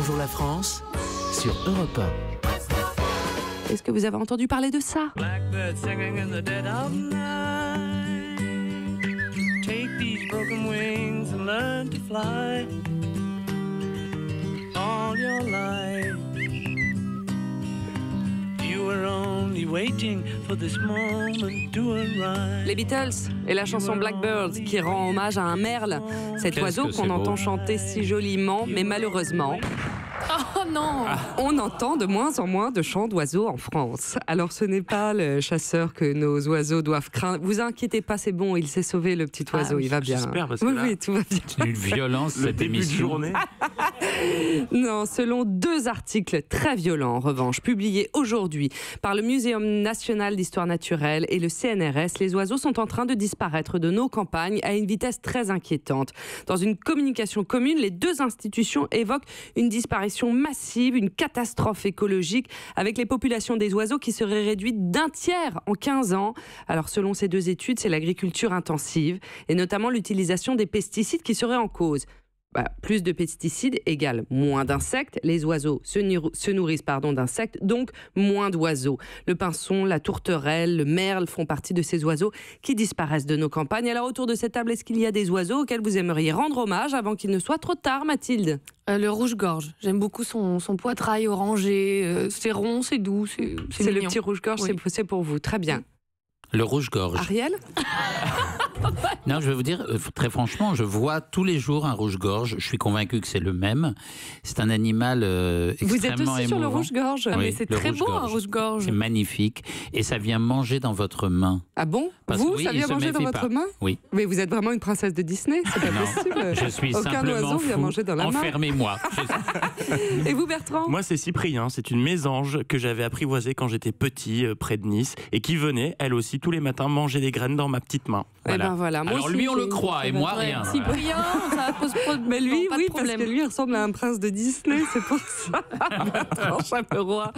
Bonjour la France sur Europe 1. Est-ce que vous avez entendu parler de ça? Blackbird singing in the dead of night. Take these broken wings and learn to fly. All your life you were only waiting for this moment to arrive. Les Beatles et la chanson Blackbird qui rend hommage à un merle, cet oiseau qu'on entend chanter si joliment, mais malheureusement... Oh non! On entend de moins en moins de chants d'oiseaux en France. Alors ce n'est pas le chasseur que nos oiseaux doivent craindre. Vous inquiétez pas, c'est bon, il s'est sauvé le petit oiseau, il va bien. J'espère parce que oui, là, oui, tout va bien. C'est une violence le cette début de émission. journée. Non, selon 2 articles très violents en revanche, publiés aujourd'hui par le Muséum national d'histoire naturelle et le CNRS, les oiseaux sont en train de disparaître de nos campagnes à une vitesse très inquiétante. Dans une communication commune, les 2 institutions évoquent une disparition massive, une catastrophe écologique avec les populations des oiseaux qui seraient réduites d'1 tiers en 15 ans. Alors selon ces 2 études, c'est l'agriculture intensive et notamment l'utilisation des pesticides qui seraient en cause. Plus de pesticides égale moins d'insectes. Les oiseaux se nourrissent d'insectes, donc moins d'oiseaux. Le pinson, la tourterelle, le merle font partie de ces oiseaux qui disparaissent de nos campagnes. Alors autour de cette table, est-ce qu'il y a des oiseaux auxquels vous aimeriez rendre hommage avant qu'il ne soit trop tard, Mathilde? Le rouge-gorge. J'aime beaucoup son poitrail orangé. C'est rond, c'est doux, c'est le mignon. petit rouge-gorge, Oui. c'est pour vous. Très bien. Le rouge-gorge. Ariel? Non, je vais vous dire, très franchement, je vois tous les jours un rouge-gorge. Je suis convaincu que c'est le même. C'est un animal extrêmement Vous êtes aussi émouvant. sur le rouge-gorge? Oui, Mais c'est le très beau un rouge-gorge. C'est magnifique. Et ça vient manger dans votre main. Ah bon? Parce Vous, que oui, ça il vient se manger dans méfie votre pas. main? Oui. Mais vous êtes vraiment une princesse de Disney, c'est pas Non, possible. je suis Aucun simplement oiseau vient fou. manger dans la main. Enfermez-moi. Et vous, Bertrand? Moi, c'est Cyprien. C'est une mésange que j'avais apprivoisée quand j'étais petit, près de Nice, et qui venait, elle aussi, tous les matins manger des graines dans ma petite main. Eh ben voilà. Moi Alors aussi, lui, on j'ai le une croit, et moi, rien. Cyprien, ça pose pas de Mais lui, pas oui, de parce problème. que lui, il ressemble à un prince de Disney, c'est pour ça. Bertrand Chameroy.